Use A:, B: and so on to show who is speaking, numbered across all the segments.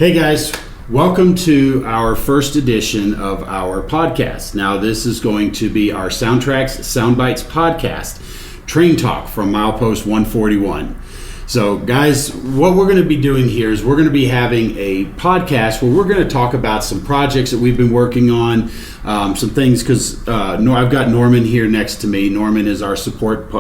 A: Hey guys, welcome to our first edition of our podcast. Now this is going to be our SoundTraxx Soundbites podcast, Train Talk from Milepost 141. So guys, what we're going to be doing here is we're going to be having a podcast where we're going to talk about some projects that we've been working on, some things, because I've got Norman here next to me. Norman is our support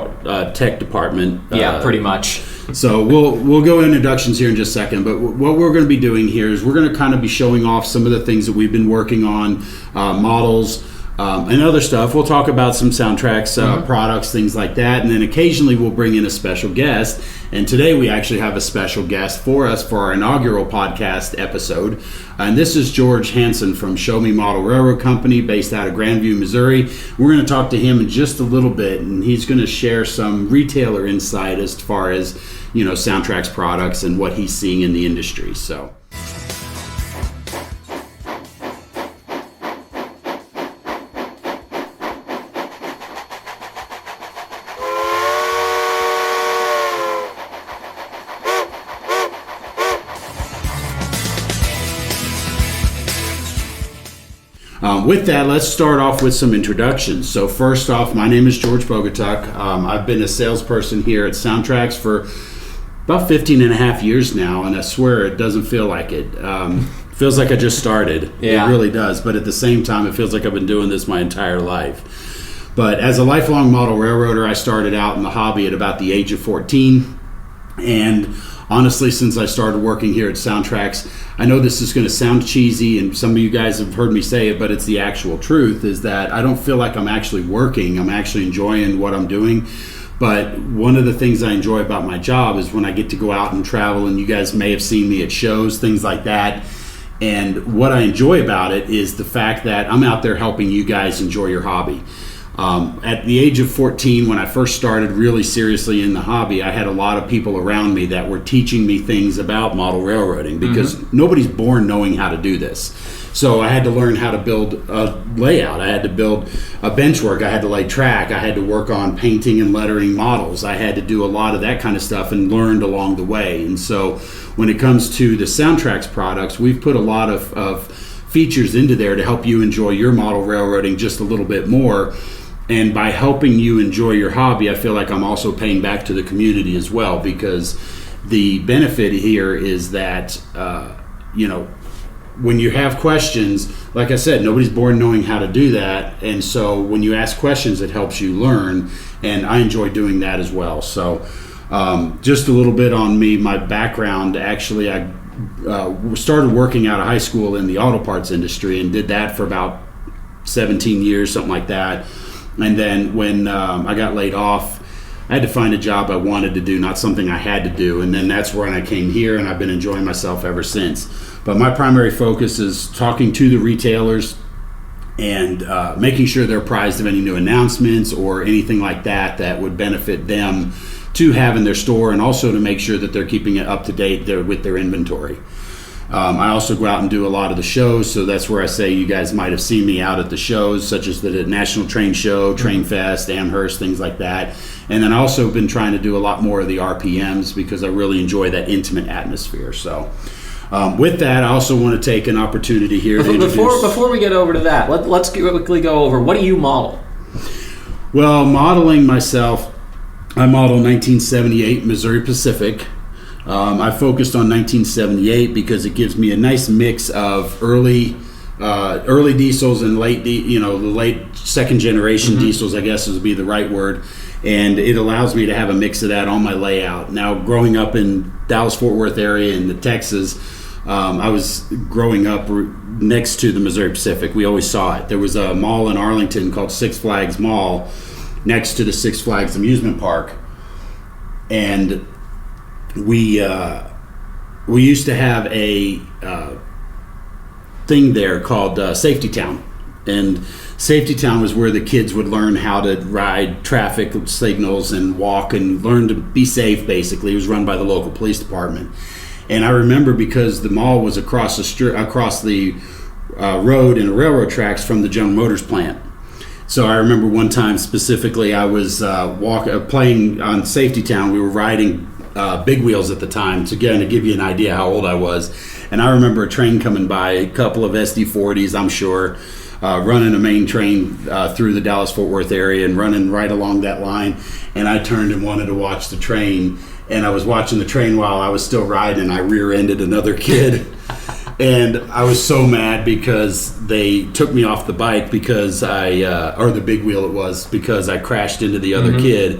A: tech department.
B: Yeah, pretty much.
A: So we'll go introductions here in just a second, but what we're going to be doing here is we're going to kind of be showing off some of the things that we've been working on, models, and other stuff. We'll talk about some SoundTraxx products, things like that, and then occasionally we'll bring in a special guest. And today we actually have a special guest for us for our inaugural podcast episode. And this is George Hansen from Show Me Model Railroad Company based out of Grandview, Missouri. We're going to talk to him in just a little bit, and he's going to share some retailer insight as far as, SoundTraxx products and what he's seeing in the industry. So. With that, let's start off with some introductions. So first off, my name is George Bogatuk. I've been a salesperson here at SoundTraxx for about 15 and a half years now, and I swear it doesn't feel like it. Feels like I just started.
B: Yeah.
A: It really does, but at the same time, it feels like I've been doing this my entire life. But as a lifelong model railroader, I started out in the hobby at about the age of 14, and honestly, since I started working here at SoundTraxx, I know this is going to sound cheesy, and some of you guys have heard me say it, but it's the actual truth, is that I don't feel like I'm actually working. I'm actually enjoying what I'm doing. But one of the things I enjoy about my job is when I get to go out and travel, and you guys may have seen me at shows, things like that. And what I enjoy about it is the fact that I'm out there helping you guys enjoy your hobby. At the age of 14, when I first started really seriously in the hobby, I had a lot of people around me that were teaching me things about model railroading, because nobody's born knowing how to do this. So I had to learn how to build a layout. I had to build a benchwork. I had to lay track. I had to work on painting and lettering models. I had to do a lot of that kind of stuff and learned along the way. And so when it comes to the SoundTraxx products, we've put a lot of features into there to help you enjoy your model railroading just a little bit more. And by helping you enjoy your hobby, I feel like I'm also paying back to the community as well, because the benefit here is that, when you have questions, like I said, nobody's born knowing how to do that. And so when you ask questions, it helps you learn. And I enjoy doing that as well. So just a little bit on me, my background. Actually, I started working out of high school in the auto parts industry and did that for about 17 years, something like that. And then when I got laid off, I had to find a job I wanted to do, not something I had to do. And then that's when I came here, and I've been enjoying myself ever since. But my primary focus is talking to the retailers and making sure they're apprised of any new announcements or anything like that that would benefit them to have in their store, and also to make sure that they're keeping it up to date with their inventory. I also go out and do a lot of the shows, so that's where I say you guys might have seen me out at the shows, such as the National Train Show, Train Fest, Amherst, things like that. And then I also been trying to do a lot more of the RPMs, because I really enjoy that intimate atmosphere. So with that, I also want to take an opportunity here to introduce...
B: Before we get over to that, let's quickly go over, what do you model?
A: Well, modeling myself, I model 1978 Missouri Pacific. I focused on 1978 because it gives me a nice mix of early diesels and the late second generation diesels, I guess would be the right word, and it allows me to have a mix of that on my layout. Now, growing up in Dallas-Fort Worth area in the Texas, I was growing up next to the Missouri Pacific. We always saw it. There was a mall in Arlington called Six Flags Mall next to the Six Flags amusement park, and we used to have a thing there called Safety Town, and Safety Town was where the kids would learn how to ride traffic signals and walk and learn to be safe. Basically, it was run by the local police department. And I remember, because the mall was across the road in the railroad tracks from the General Motors plant. So I remember one time specifically, I was playing on Safety Town. We were riding big wheels at the time, to give you an idea how old I was. And I remember a train coming by, a couple of SD40s, I'm sure, running a main train through the Dallas-Fort Worth area and running right along that line. And I turned and wanted to watch the train. And I was watching the train while I was still riding, and I rear-ended another kid. And I was so mad because they took me off the bike because or the big wheel it was, because I crashed into the other kid.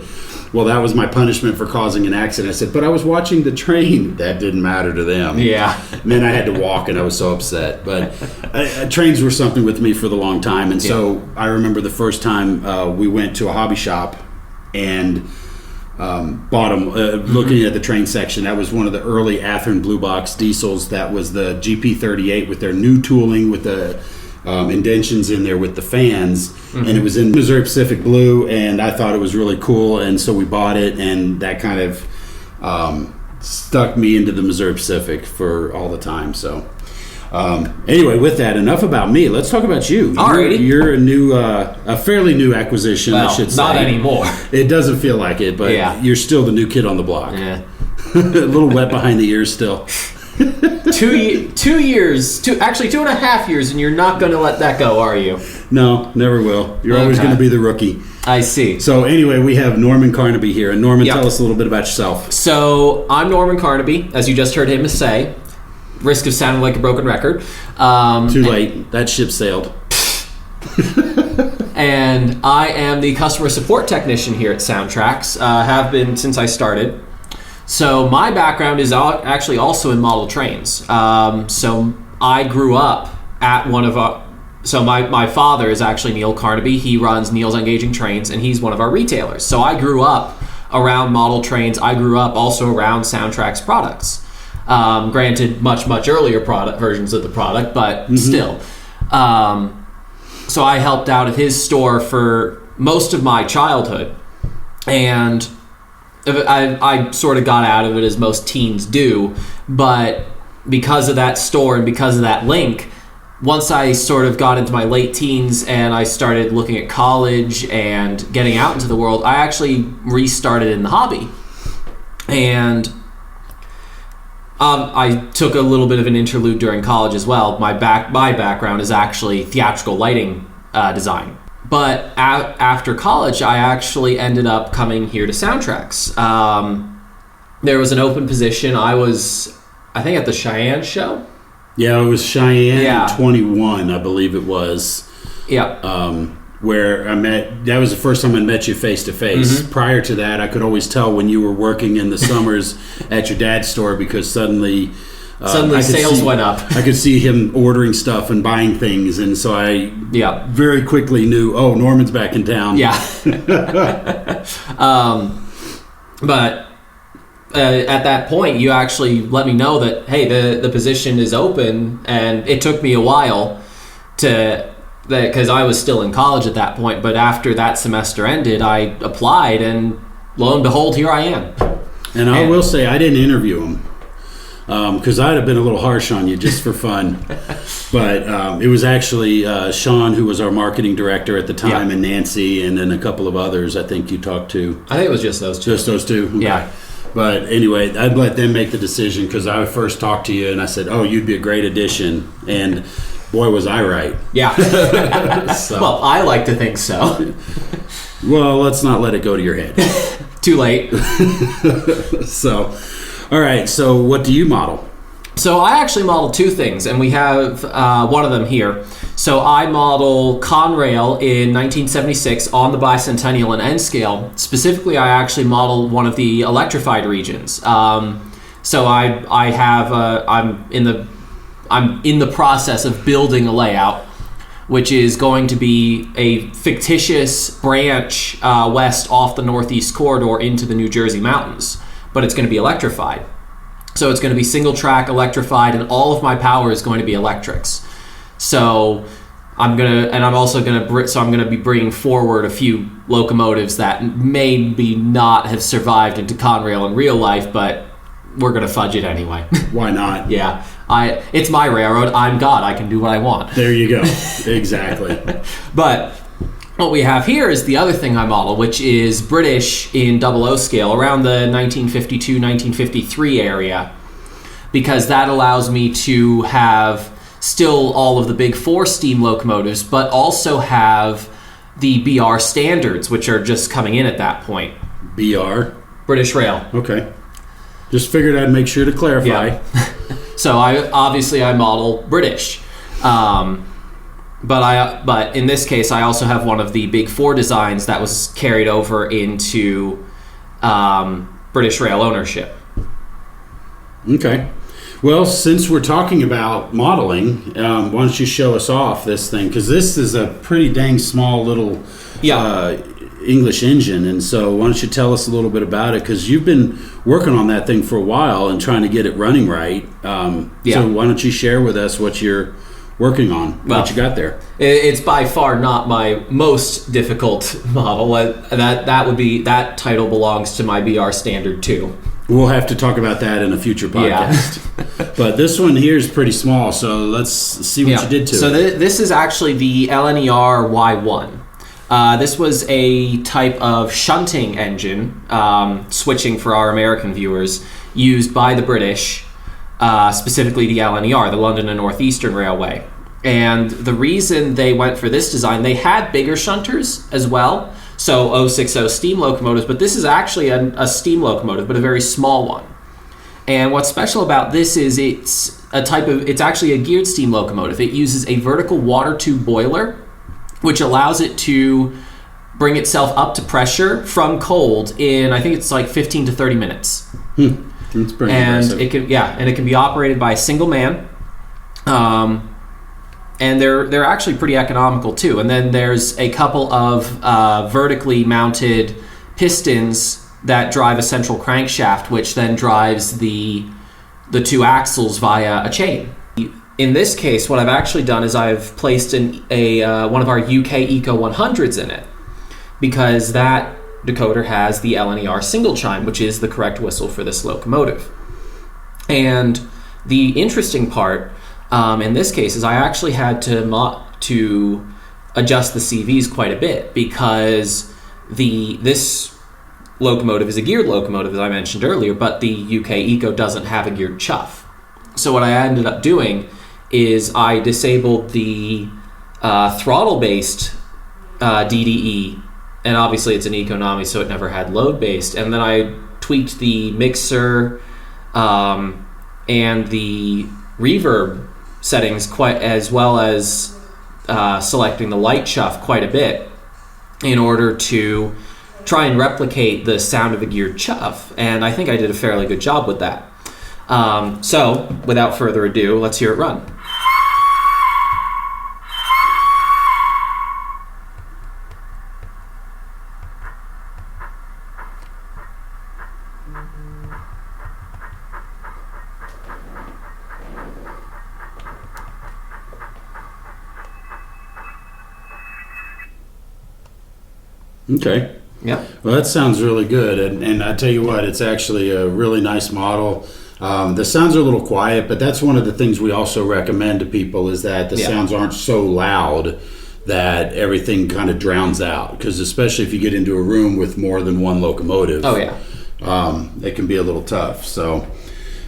A: Well, that was my punishment for causing an accident. I said, but I was watching the train. That didn't matter to them.
B: Yeah.
A: And then I had to walk, and I was so upset. But trains were something with me for the long time. And so I remember the first time we went to a hobby shop and bought them, looking at the train section. That was one of the early Athearn Blue Box diesels. That was the GP38 with their new tooling, with the indentions in there with the fans. And it was in Missouri Pacific blue, and I thought it was really cool, and so we bought it, and that kind of stuck me into the Missouri Pacific for all the time. So anyway, with that, enough about me. Let's talk about you.
B: Alrighty.
A: You're a fairly new acquisition, I should say.
B: Not anymore.
A: It doesn't feel like it, but you're still the new kid on the block.
B: Yeah.
A: A little wet behind the ears still.
B: 2 years, 2.5 years, and you're not going to let that go, are you?
A: No, never will. You're always going to be the rookie.
B: I see.
A: So anyway, we have Norman Carnaby here. And Norman, tell us a little bit about yourself.
B: So I'm Norman Carnaby, as you just heard him say. Risk of sounding like a broken record.
A: Too late. That ship sailed.
B: And I am the customer support technician here at SoundTraxx. Have been since I started. So my background is actually also in model trains. So I grew up at one of our... So my father is actually Neil Carnaby. He runs Neil's Engaging Trains, and he's one of our retailers. So I grew up around model trains. I grew up also around SoundTraxx products. Granted, much earlier versions of the product, but still. So I helped out at his store for most of my childhood, and I sort of got out of it as most teens do, but because of that store and because of that link, once I sort of got into my late teens and I started looking at college and getting out into the world, I actually restarted in the hobby. And I took a little bit of an interlude during college as well. My background is actually theatrical lighting design. But after college, I actually ended up coming here to SoundTraxx. There was an open position. I think, at the Cheyenne show.
A: Yeah, it was Cheyenne 21, I believe it was.
B: Yeah.
A: Where I met, that was the first time I met you face to face. Prior to that, I could always tell when you were working in the summers at your dad's store, because suddenly
B: sales went up.
A: I could see him ordering stuff and buying things, and so I very quickly knew, oh, Norman's back in town.
B: Yeah. But at that point, you actually let me know that, hey, the position is open, and it took me a while because I was still in college at that point, but after that semester ended, I applied, and lo and behold, here I am.
A: And I will say, I didn't interview him, because I'd have been a little harsh on you just for fun. But it was actually Sean, who was our marketing director at the time, and Nancy, and then a couple of others I think you talked to.
B: I think it was just those two.
A: Just those two? Okay. Yeah. But anyway, I'd let them make the decision, because I first talked to you, and I said, oh, you'd be a great addition. And boy, was I right.
B: Yeah. Well, I like to think so.
A: Well, let's not let it go to your head.
B: Too late.
A: So, all right. So what do you model?
B: So I actually model two things, and we have one of them here. So I model Conrail in 1976 on the Bicentennial and N-Scale. Specifically, I actually model one of the electrified regions. So I'm in the process of building a layout, which is going to be a fictitious branch west off the Northeast Corridor into the New Jersey mountains, but it's going to be electrified. So it's going to be single track electrified, and all of my power is going to be electrics. So I'm going to be bringing forward a few locomotives that maybe not have survived into Conrail in real life, but we're going to fudge it anyway.
A: Why not?
B: Yeah. It's my railroad. I'm God. I can do what I want.
A: There you go. Exactly.
B: But what we have here is the other thing I model, which is British in 00 scale, around the 1952-1953 area. because that allows me to have still all of the big four steam locomotives, but also have the BR standards, which are just coming in at that point.
A: BR?
B: British Rail.
A: Okay. Just figured I'd make sure to clarify.
B: Yeah. So I model British. But in this case, I also have one of the big four designs that was carried over into British Rail ownership.
A: Okay. Well, since we're talking about modeling, why don't you show us off this thing? Because this is a pretty dang small little English engine. And so why don't you tell us a little bit about it? Because you've been working on that thing for a while and trying to get it running right. So why don't you share with us what you're working on, what you got there?
B: It's by far not my most difficult model. That title belongs to my BR Standard 2.
A: We'll have to talk about that in a future podcast. Yeah. But this one here is pretty small, so let's see what you did to it.
B: So this is actually the LNER Y1. This was a type of shunting engine, switching for our American viewers, used by the British, specifically the LNER, the London and North Eastern Railway. And the reason they went for this design, they had bigger shunters as well, so 060 steam locomotives, but this is actually a steam locomotive, but a very small one. And what's special about this is it's actually a geared steam locomotive. It uses a vertical water tube boiler, which allows it to bring itself up to pressure from cold in, I think it's like 15 to 30 minutes.
A: That's pretty impressive.
B: It can be operated by a single man. And they're actually pretty economical too. And then there's a couple of vertically mounted pistons that drive a central crankshaft, which then drives the two axles via a chain. In this case, what I've actually done is I've placed one of our UK Eco 100s in it, because that decoder has the LNER single chime, which is the correct whistle for this locomotive. And the interesting part in this case is I actually had to adjust the CVs quite a bit, because this locomotive is a geared locomotive, as I mentioned earlier, but the UK Eco doesn't have a geared chuff. So what I ended up doing is I disabled the throttle-based DDE, and obviously it's an Econami, so it never had load-based, and then I tweaked the mixer and the reverb settings quite, as well as selecting the light chuff quite a bit, in order to try and replicate the sound of a geared chuff, and I think I did a fairly good job with that. So without further ado, let's hear it run.
A: Okay.
B: Yeah.
A: Well, that sounds really good, and I tell you what, it's actually a really nice model. The sounds are a little quiet, but that's one of the things we also recommend to people, is that the sounds aren't so loud that everything kind of drowns out. Because especially if you get into a room with more than one locomotive, it can be a little tough. So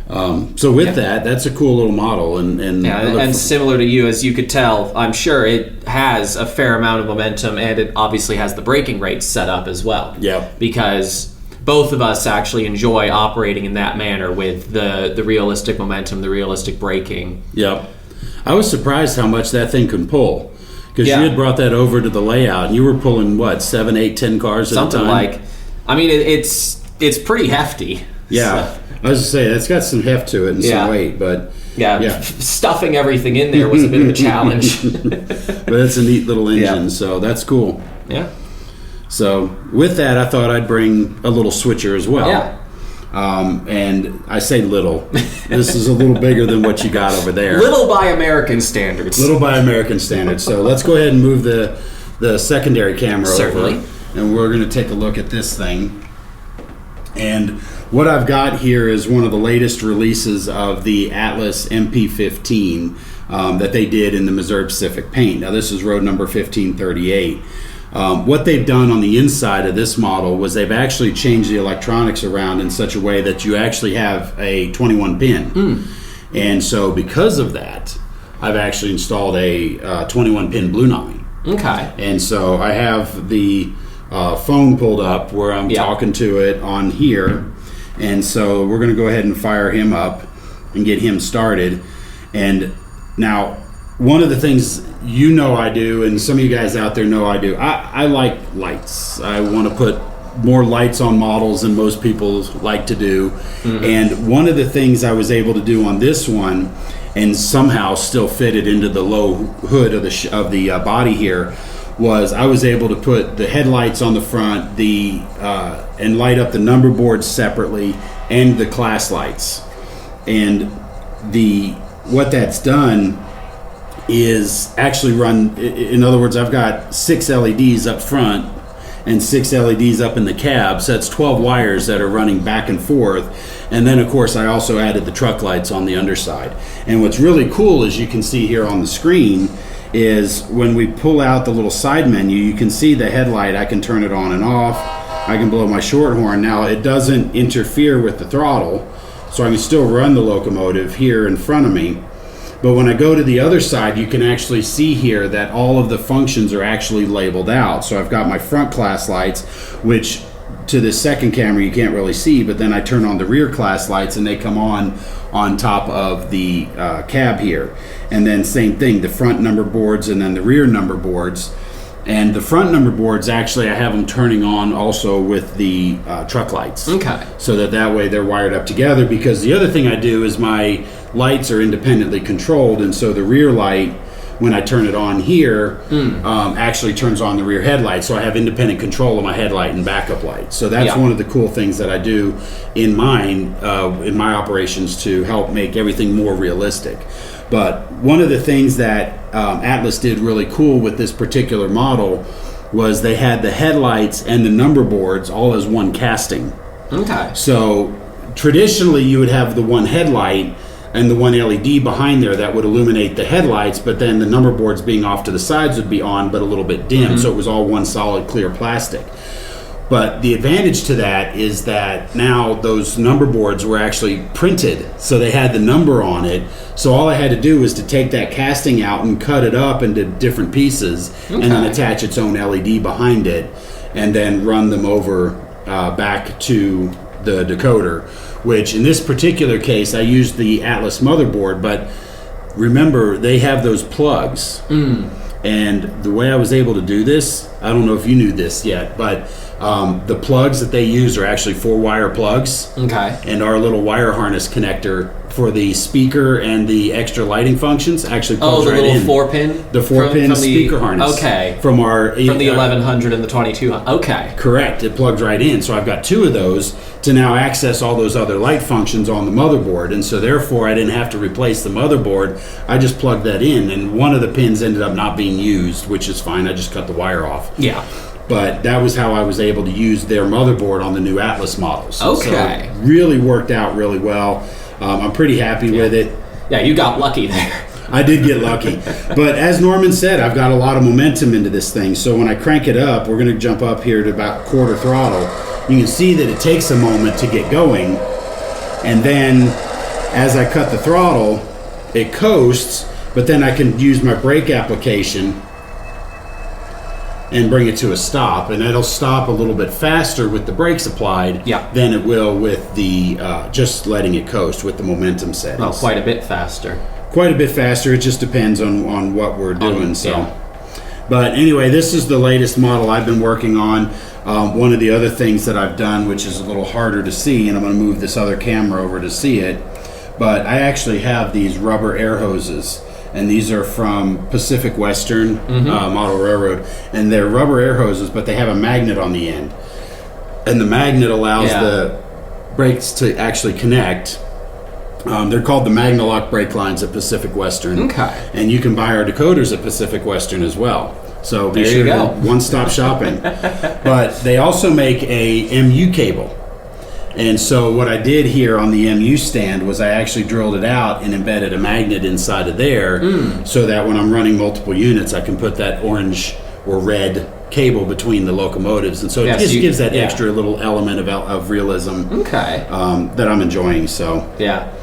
A: with that, that's a cool little model, and
B: similar to you, as you could tell, I'm sure it has a fair amount of momentum, and it obviously has the braking rates set up as well.
A: Yeah,
B: because both of us actually enjoy operating in that manner with the realistic momentum, the realistic braking.
A: Yep. I was surprised how much that thing can pull, because you had brought that over to the layout, and you were pulling, 7, 8, 10 cars at a time?
B: It's pretty hefty.
A: Yeah.
B: So.
A: I was going to say, it's got some heft to it and some weight, but...
B: Stuffing everything in there was a bit of a challenge.
A: But it's a neat little engine, so that's cool.
B: Yeah.
A: So with that, I thought I'd bring a little switcher as well.
B: Yeah.
A: And I say little. This is a little bigger than what you got over there.
B: Little by American standards.
A: Little by American standards. So let's go ahead and move the secondary camera over. And we're going to take a look at this thing. And what I've got here is one of the latest releases of the Atlas MP15 that they did in the Missouri Pacific paint. Now this is road number 1538. What they've done on the inside of this model was they've actually changed the electronics around in such a way that you actually have a 21 pin. And so because of that, I've actually installed a 21 pin Blunami.
B: Okay.
A: And so I have the phone pulled up where I'm talking to it on here. And so we're going to go ahead and fire him up and get him started. And now, one of the things I do, and some of you guys out there know I do, I like lights. I want to put more lights on models than most people like to do. And one of the things I was able to do on this one, and somehow still fit it into the low hood of the body here, was I was able to put the headlights on the front, and light up the number boards separately, and the class lights. And what that's done is actually run, in other words, I've got 6 LEDs up front and 6 LEDs up in the cab, so that's 12 wires that are running back and forth. And then of course I also added the truck lights on the underside. And what's really cool, as you can see here on the screen, is when we pull out the little side menu, you can see the headlight. I can turn it on and off. I can blow my short horn. Now it doesn't interfere with the throttle, so I can still run the locomotive here in front of me. But when I go to the other side, you can actually see here that all of the functions are actually labeled out. So I've got my front class lights, which to the second camera you can't really see, but then I turn on the rear class lights and they come on top of the cab here. And then same thing, the front number boards and then the rear number boards. And the front number boards, actually, I have them turning on also with the truck lights.
B: Okay.
A: So that way they're wired up together, because the other thing I do is my lights are independently controlled, and so the rear light, when I turn it on here, actually turns on the rear headlight. So I have independent control of my headlight and backup light. So that's one of the cool things that I do in my operations to help make everything more realistic. But one of the things that Atlas did really cool with this particular model was they had the headlights and the number boards all as one casting.
B: Okay.
A: So traditionally you would have the one headlight and the one LED behind there that would illuminate the headlights, but then the number boards being off to the sides would be on but a little bit dim, so it was all one solid clear plastic. But the advantage to that is that now those number boards were actually printed, so they had the number on it. So all I had to do was to take that casting out and cut it up into different pieces, and then attach its own LED behind it, and then run them over back to the decoder, which in this particular case I used the Atlas motherboard, but remember they have those plugs. And the way I was able to do this, I don't know if you knew this yet, but the plugs that they use are actually 4-wire plugs.
B: Okay.
A: And our little wire harness connector for the speaker and the extra lighting functions actually plugs right in.
B: Oh, the little 4-pin?
A: The 4-pin speaker harness.
B: Okay.
A: From the
B: 1100 and the 2200. Okay.
A: Correct. It plugs right in. So I've got 2 of those to now access all those other light functions on the motherboard. And so therefore I didn't have to replace the motherboard. I just plugged that in. And one of the pins ended up not being used, which is fine. I just cut the wire off.
B: Yeah.
A: But that was how I was able to use their motherboard on the new Atlas models.
B: Okay.
A: So it really worked out really well. I'm pretty happy with it.
B: Yeah, you got lucky there.
A: I did get lucky. But as Norman said, I've got a lot of momentum into this thing. So when I crank it up, we're going to jump up here to about quarter throttle. You can see that it takes a moment to get going. And then as I cut the throttle, it coasts, but then I can use my brake application and bring it to a stop, and it'll stop a little bit faster with the brakes applied than it will with the just letting it coast with the momentum settings.
B: Well, quite a bit faster.
A: Quite a bit faster. It just depends on what we're doing. But anyway, this is the latest model I've been working on. One of the other things that I've done, which is a little harder to see, and I'm going to move this other camera over to see it, but I actually have these rubber air hoses. And these are from Pacific Western Model Railroad. And they're rubber air hoses, but they have a magnet on the end. And the magnet allows the brakes to actually connect. They're called the Magnalock brake lines at Pacific Western.
B: Okay.
A: And you can buy our decoders at Pacific Western as well. So be sure to one-stop shopping. But they also make a MU cable. And so what I did here on the MU stand was I actually drilled it out and embedded a magnet inside of there so that when I'm running multiple units, I can put that orange or red cable between the locomotives, and so it just gives that extra little element of realism.
B: Okay.
A: That I'm enjoying. So
B: yeah.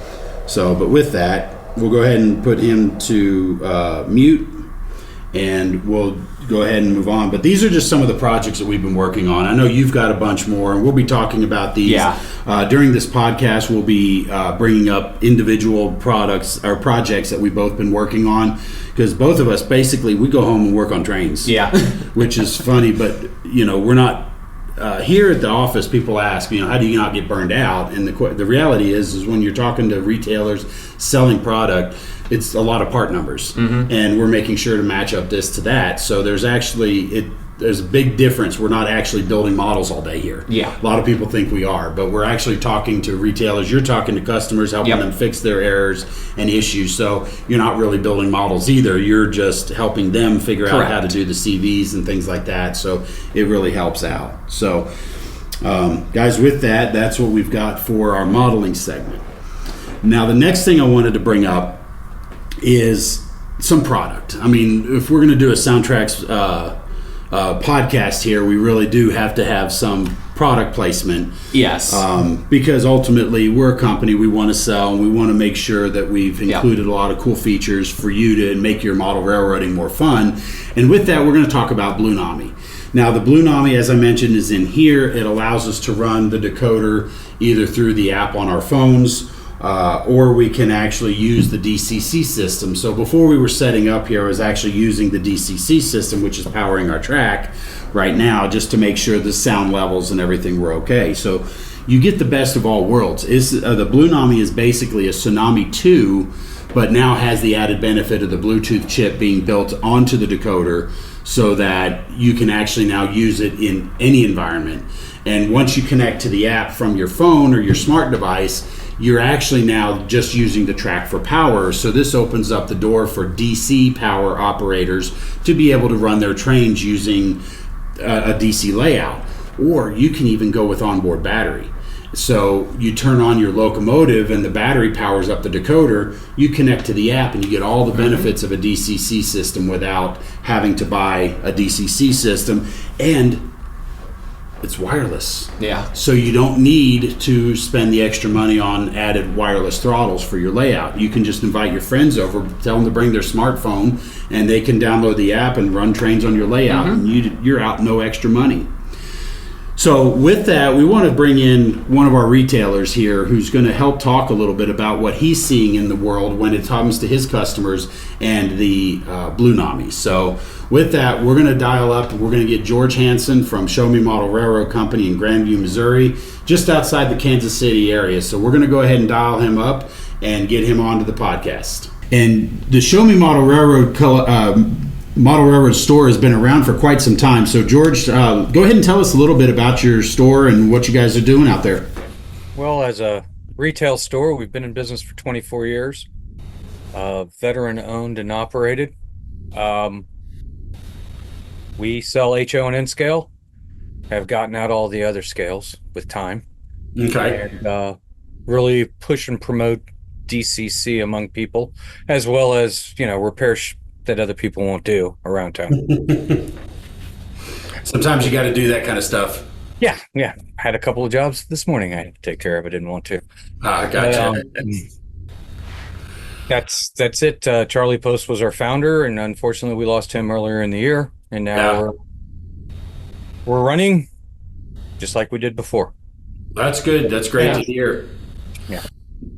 A: So, but with that, we'll go ahead and put him to mute, and we'll go ahead and move on. But these are just some of the projects that we've been working on. I know you've got a bunch more, and we'll be talking about these. During this podcast, we'll be bringing up individual products or projects that we've both been working on, because both of us, basically, we go home and work on trains.
B: Yeah.
A: Which is funny, but, we're not... here at the office, people ask, how do you not get burned out? And the reality is when you're talking to retailers selling product, it's a lot of part numbers, and we're making sure to match up this to that. So there's a big difference. We're not actually building models all day here.
B: Yeah,
A: a lot of people think we are, but we're actually talking to retailers. You're talking to customers, helping them fix their errors and issues. So you're not really building models either. You're just helping them figure out how to do the CVs and things like that. So it really helps out. So guys, with that, that's what we've got for our modeling segment. Now, the next thing I wanted to bring up is some product. I mean, if we're going to do a SoundTraxx podcast here, we really do have to have some product placement.
B: Yes.
A: Because ultimately, we're a company, we want to sell, and we want to make sure that we've included a lot of cool features for you to make your model railroading more fun. And with that, we're going to talk about Blunami. Now, the Blunami, as I mentioned, is in here. It allows us to run the decoder either through the app on our phones, or we can actually use the DCC system. So before we were setting up here, I was actually using the DCC system, which is powering our track right now, just to make sure the sound levels and everything were okay. So you get the best of all worlds. The Blunami is basically a Tsunami 2, but now has the added benefit of the Bluetooth chip being built onto the decoder, so that you can actually now use it in any environment. And once you connect to the app from your phone or your smart device, you're actually now just using the track for power. So this opens up the door for DC power operators to be able to run their trains using a DC layout. Or you can even go with onboard battery. So you turn on your locomotive and the battery powers up the decoder, you connect to the app and you get all the benefits of a DCC system without having to buy a DCC system. And it's wireless.
B: Yeah.
A: So you don't need to spend the extra money on added wireless throttles for your layout. You can just invite your friends over, tell them to bring their smartphone, and they can download the app and run trains on your layout, and you're out no extra money. So with that, we want to bring in one of our retailers here who's going to help talk a little bit about what he's seeing in the world when it comes to his customers and the Blunami. So with that, we're going to dial up. We're going to get George Hansen from Show Me Model Railroad Company in Grandview, Missouri, just outside the Kansas City area. So we're going to go ahead and dial him up and get him onto the podcast. And the Show Me Model Railroad store has been around for quite some time. So George, go ahead and tell us a little bit about your store and what you guys are doing out there.
C: Well, as a retail store, we've been in business for 24 years, veteran owned and operated. We sell HO and N-Scale, have gotten out all the other scales with time.
A: Okay.
C: And really push and promote DCC among people, as well as, repair that other people won't do around town.
A: Sometimes you got to do that kind of stuff.
C: Yeah. Had a couple of jobs this morning I had to take care of. I didn't want to.
A: Gotcha.
C: That's it. Charlie Post was our founder, and unfortunately we lost him earlier in the year. And now we're running just like we did before.
A: That's good. That's great to hear.
C: Yeah.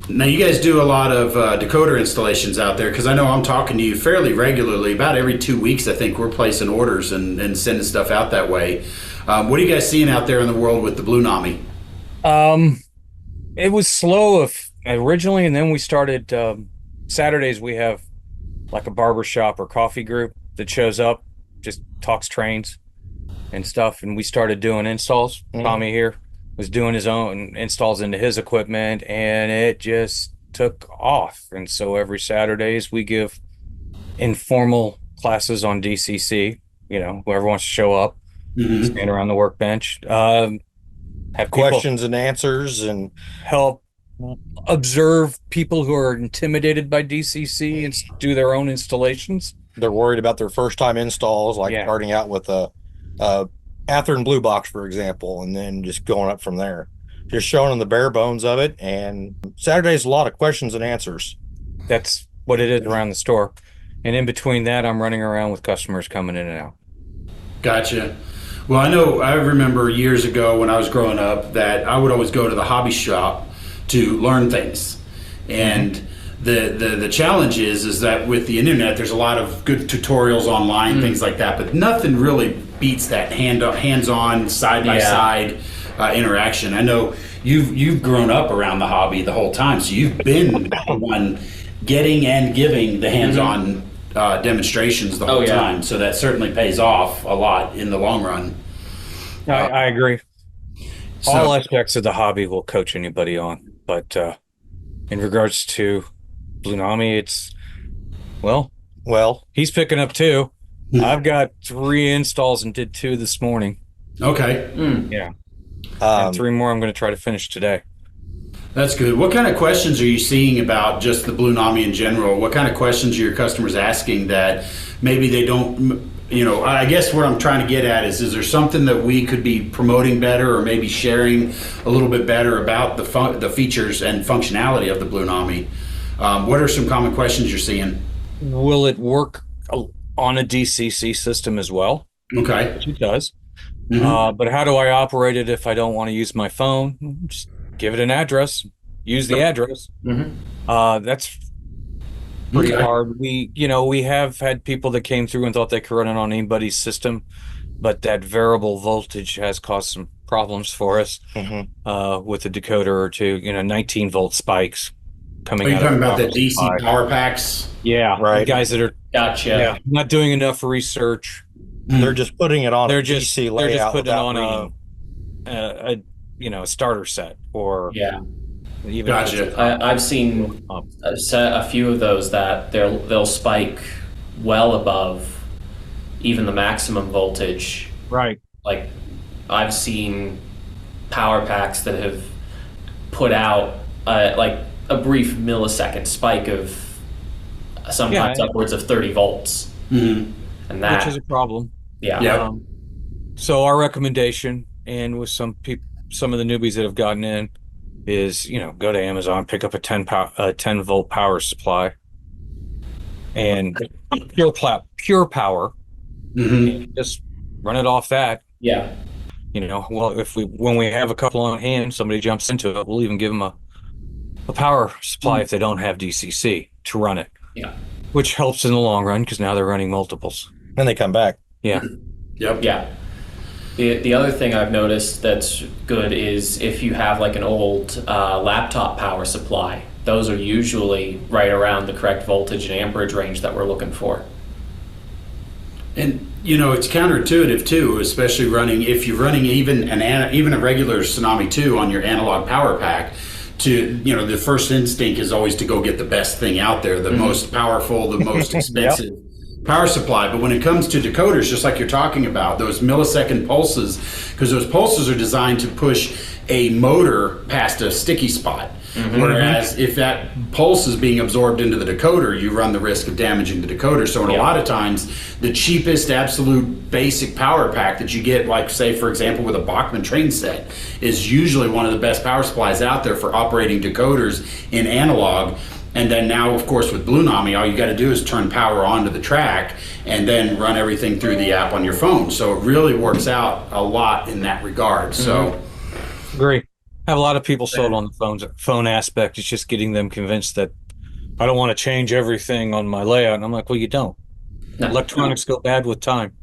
A: Now, you guys do a lot of decoder installations out there, because I know I'm talking to you fairly regularly. About every 2 weeks, I think we're placing orders and sending stuff out that way. What are you guys seeing out there in the world with the Blunami?
C: It was slow originally, and then we started Saturdays. We have like a barber shop or coffee group that shows up, just talks trains and stuff, and we started doing installs. Tommy here was doing his own installs into his equipment, and it just took off. And so every Saturdays we give informal classes on DCC. Whoever wants to show up, stand around the workbench, have
D: questions and answers, and
C: help observe people who are intimidated by DCC and do their own installations.
D: They're worried about their first time installs, like starting out with a Athearn Blue Box, for example, and then just going up from there. Just showing them the bare bones of it. And Saturday's a lot of questions and answers.
C: That's what it is around the store. And in between that, I'm running around with customers coming in and out.
A: Gotcha. Well, I remember years ago when I was growing up that I would always go to the hobby shop to learn things. And the challenge is that with the internet, there's a lot of good tutorials online, things like that, but nothing really beats that hands-on, side-by-side interaction. I know you've grown up around the hobby the whole time, so you've been the one getting and giving the hands-on demonstrations the whole time. So that certainly pays off a lot in the long run.
C: I agree. All aspects of the hobby will coach anybody on, but in regards to Blunami, it's well, he's picking up 2. I've got 3 installs and did 2 this morning.
A: Okay.
C: Yeah. And 3 more I'm going to try to finish today.
A: That's good. What kind of questions are you seeing about just the Blunami in general? What kind of questions are your customers asking that maybe they don't, I guess what I'm trying to get at is there something that we could be promoting better or maybe sharing a little bit better about the features and functionality of the Blunami? What are some common questions you're seeing?
C: Will it work on a DCC system as well?
A: Okay.
C: Which it does. But how do I operate it if I don't want to use my phone? Just give it an address, use the address. That's pretty hard. We have had people that came through and thought they could run it on anybody's system, but that variable voltage has caused some problems for us with a decoder or 2, 19 volt spikes coming out.
A: Are you talking about the DC power packs?
C: Yeah, right. Guys that are not doing enough research.
D: They're just putting it on
C: a
D: DC layout.
C: They're just putting it on a starter set or even.
B: Gotcha. I've seen a few of those that they'll spike well above even the maximum voltage.
C: Right.
B: Like I've seen power packs that have put out like a brief millisecond spike of sometimes upwards of 30 volts. And that,
C: which is a problem. So our recommendation, and with some of the newbies that have gotten in, is go to Amazon, pick up a 10 volt power supply, and pure power, and just run it off that. When we have a couple on hand, somebody jumps into it, we'll even give them a power supply if they don't have DCC to run it. Which helps in the long run because now they're running multiples.
D: And they come back.
B: The other thing I've noticed that's good is if you have like an old laptop power supply, those are usually right around the correct voltage and amperage range that we're looking for.
A: And it's counterintuitive too, especially if you're running even a regular Tsunami 2 on your analog power pack. The first instinct is always to go get the best thing out there, the most powerful, the most expensive power supply. But when it comes to decoders, just like you're talking about, those millisecond pulses, because those pulses are designed to push a motor past a sticky spot. Whereas if that pulse is being absorbed into the decoder, you run the risk of damaging the decoder. So in a lot of times, the cheapest absolute basic power pack that you get, like say for example with a Bachmann train set, is usually one of the best power supplies out there for operating decoders in analog. And then now, of course, with Blunami, all you got to do is turn power onto the track and then run everything through the app on your phone. So it really works out a lot in that regard. So,
C: agree. I have a lot of people sold on the phone aspect. It's just getting them convinced that I don't want to change everything on my layout. And I'm like, well, you don't. Electronics go bad with time.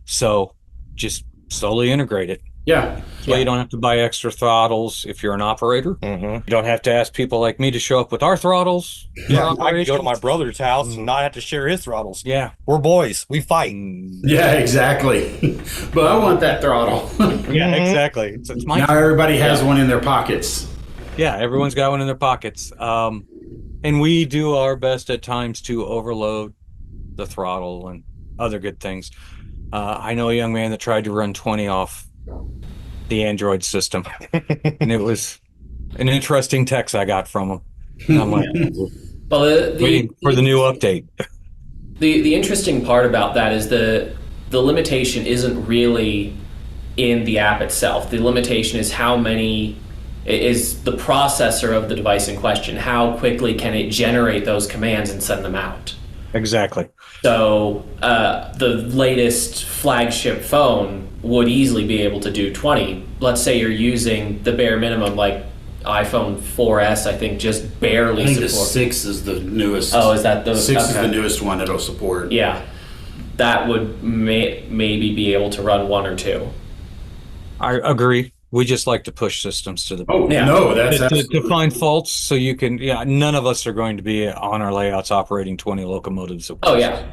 C: So just slowly integrate it. So you don't have to buy extra throttles if you're an operator. You don't have to ask people like me to show up with our throttles.
D: I can go to my brother's house and not have to share his throttles. We're boys. We fight.
A: Exactly. But I want that throttle.
C: Exactly. It's my
A: now everybody has one in their pockets.
C: Everyone's got one in their pockets. And we do our best at times to overload the throttle and other good things. I know a young man that tried to run 20 off the Android system, and it was an interesting text I got from him. And I'm like,
B: waiting
C: for the new update.
B: The interesting part about that is the limitation isn't really in the app itself. The limitation is is the processor of the device in question. How quickly can it generate those commands and send them out?
C: Exactly.
B: So the latest flagship phone would easily be able to do 20. Let's say you're using the bare minimum, like iPhone 4S, I think just barely
A: I think the
B: support.
A: 6 is the newest.
B: Oh, is that the
A: 6 is
B: okay.
A: the newest one it'll support.
B: Yeah, that would maybe be able to run 1 or 2.
C: I agree. We just like to push systems to the
A: Oh,
B: Yeah.
A: no, that's
C: to
A: absolutely.
C: find faults so you can. Yeah, none of us are going to be on our layouts operating 20 locomotives.
B: Oh yeah.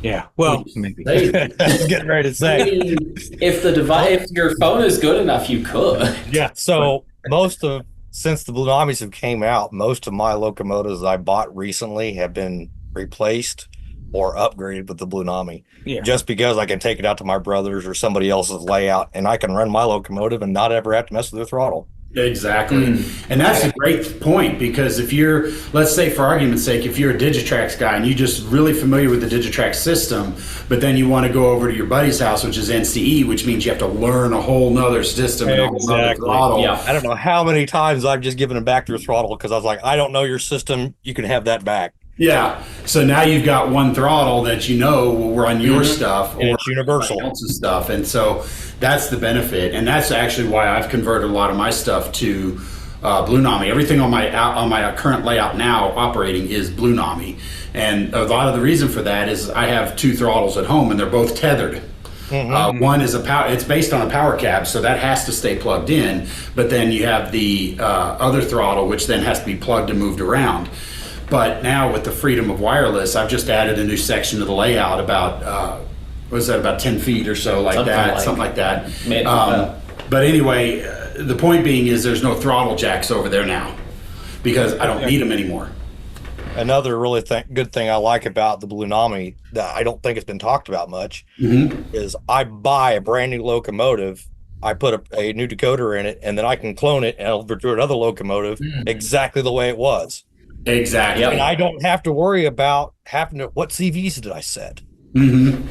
C: Yeah. Well, maybe.
B: Hey,
D: I was getting ready to
B: I
D: say.
B: mean, if your phone is good enough, you could.
D: Yeah. So since the Blunamis have came out, most of my locomotives I bought recently have been replaced or upgraded with the Blunami.
C: Yeah.
D: Just because I can take it out to my brother's or somebody else's layout and I can run my locomotive and not ever have to mess with their throttle.
A: Exactly. And that's a great point, because if you're, let's say for argument's sake, if you're a Digitrax guy and you're just really familiar with the Digitrax system, but then you want to go over to your buddy's house, which is NCE, which means you have to learn a whole nother system and a whole nother
D: Exactly.
A: throttle.
B: Yeah.
D: I don't know how many times I've just given them back their throttle because I was like, I don't know your system. You can have that back.
A: Yeah. So now you've got one throttle that you know will run your stuff
D: And
A: or
D: it's universal.
A: somebody else's stuff. And so that's the benefit. And that's actually why I've converted a lot of my stuff to Blunami. Everything on my current layout now operating is Blunami. And a lot of the reason for that is I have 2 throttles at home and they're both tethered. One is it's based on a power cab, so that has to stay plugged in. But then you have the other throttle, which then has to be plugged and moved around. But now with the freedom of wireless, I've just added a new section to the layout about, about 10 feet or so, something like that. But anyway, the point being is there's no throttle jacks over there now because I don't need them anymore.
D: Another really good thing I like about the Blunami that I don't think it's been talked about much is I buy a brand new locomotive, I put a new decoder in it, and then I can clone it and I'll do another locomotive exactly the way it was.
A: Exactly.
D: And I don't have to worry about what CVs did I set.
A: Mm-hmm.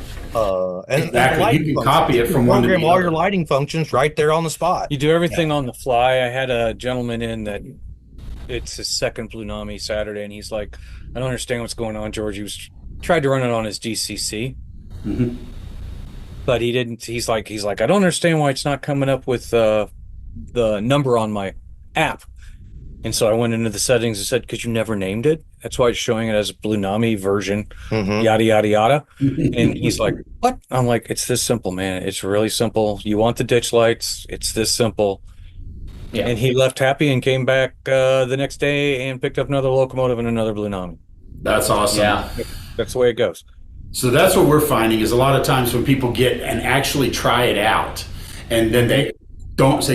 D: And
A: Exactly. You can copy it from one to the
D: program all
A: other.
D: your lighting functions right there on the spot.
C: You do everything on the fly. I had a gentleman in that it's his second Blunami Saturday, and he's like, I don't understand what's going on, George. He tried to run it on his GCC, but he didn't. He's like, I don't understand why it's not coming up with the number on my app. And so I went into the settings and said, because you never named it. That's why it's showing it as Blunami version, yada, yada, yada. And he's like, what? I'm like, it's this simple, man. It's really simple. You want the ditch lights. It's this simple.
B: Yeah.
C: And he left happy and came back the next day and picked up another locomotive and another Blunami.
A: That's awesome.
B: Yeah.
C: That's the way it goes.
A: So that's what we're finding is a lot of times when people get and actually try it out and then they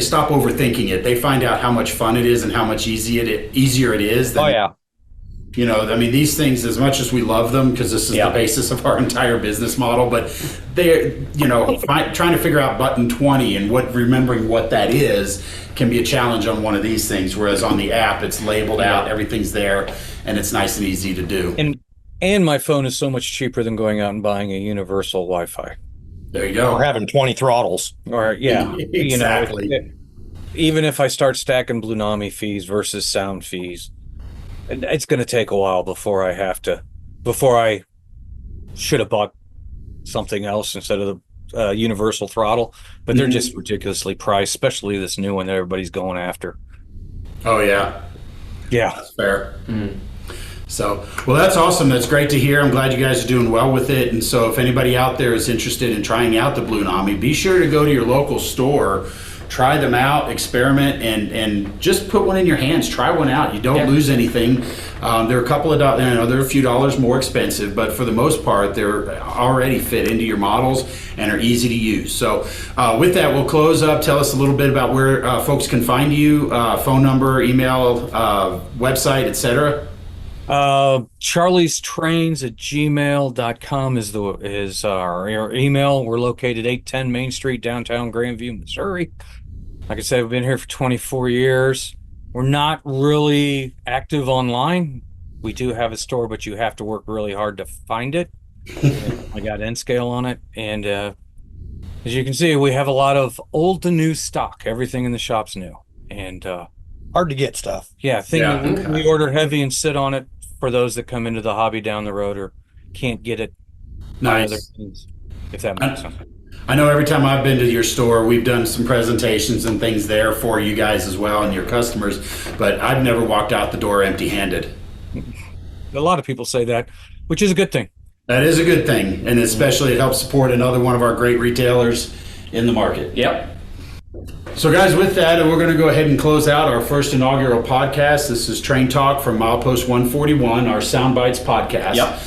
A: stop overthinking it. They find out how much fun it is and how much easier it is.
D: Oh, yeah.
A: You know, I mean, these things, as much as we love them, because this is the basis of our entire business model, but they're, trying to figure out button 20 and remembering what that is can be a challenge on one of these things. Whereas on the app, it's labeled out, everything's there, and it's nice and easy to do.
C: And my phone is so much cheaper than going out and buying a universal Wi-Fi.
A: There you go.
D: Or having 20 throttles.
C: Or
A: Exactly.
C: Even if I start stacking Blunami fees versus sound fees, it's going to take a while before I should have bought something else instead of the universal throttle. But they're just ridiculously priced, especially this new one that everybody's going after.
A: Oh, yeah.
C: Yeah.
A: That's fair. So, well, that's awesome. That's great to hear. I'm glad you guys are doing well with it. And so if anybody out there is interested in trying out the Blunami, be sure to go to your local store, try them out, experiment, and just put one in your hands. Try one out. You don't lose anything. They're a couple of dollars, they're a few dollars more expensive, but for the most part, they're already fit into your models and are easy to use. So with that, we'll close up. Tell us a little bit about where folks can find you, phone number, email, website, etc.
C: Charlie's Trains at gmail.com is our email. We're located 810 Main Street, downtown Grandview, Missouri. Like I said, we've been here for 24 years. We're not really active online. We do have a store, but you have to work really hard to find it. I got N-Scale on it, and as you can see, we have a lot of old to new stock. Everything in the shop's new, and
D: Hard to get stuff.
C: yeah, we order heavy and sit on it for those that come into the hobby down the road or can't get it. by other
A: Nice.
C: things, if that makes sense.
A: I know every time I've been to your store, we've done some presentations and things there for you guys as well and your customers, but I've never walked out the door empty-handed.
C: A lot of people say that, which is a good thing.
A: That is a good thing, and especially it helps support another one of our great retailers in the market.
B: Yep.
A: So guys, with that, we're going to go ahead and close out our first inaugural podcast. This is Train Talk from Milepost 141, our Soundbites podcast.
B: Yep.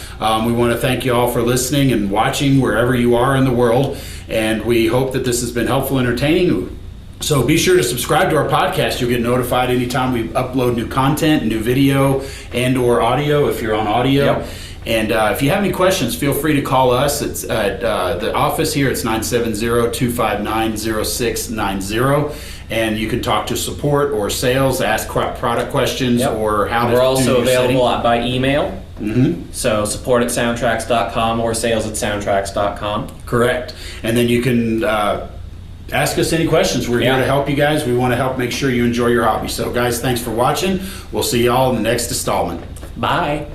A: We want to thank you all for listening and watching wherever you are in the world, and we hope that this has been helpful, entertaining. So be sure to subscribe to our podcast. You'll get notified anytime we upload new content, new video, and or audio if you're on audio.
B: Yep.
A: And if you have any questions, feel free to call us. It's at the office here. It's 970-259-0690. And you can talk to support or sales, ask product questions,
B: Yep.
A: or how to
B: We're
A: do
B: also
A: your
B: available
A: setting.
B: by email.
A: Mm-hmm.
B: So support at SoundTraxx.com or sales at SoundTraxx.com.
A: Correct. And then you can ask us any questions. We're here
B: Yeah.
A: to help you guys. We want to help make sure you enjoy your hobby. So guys, thanks for watching. We'll see you all in the next installment.
B: Bye.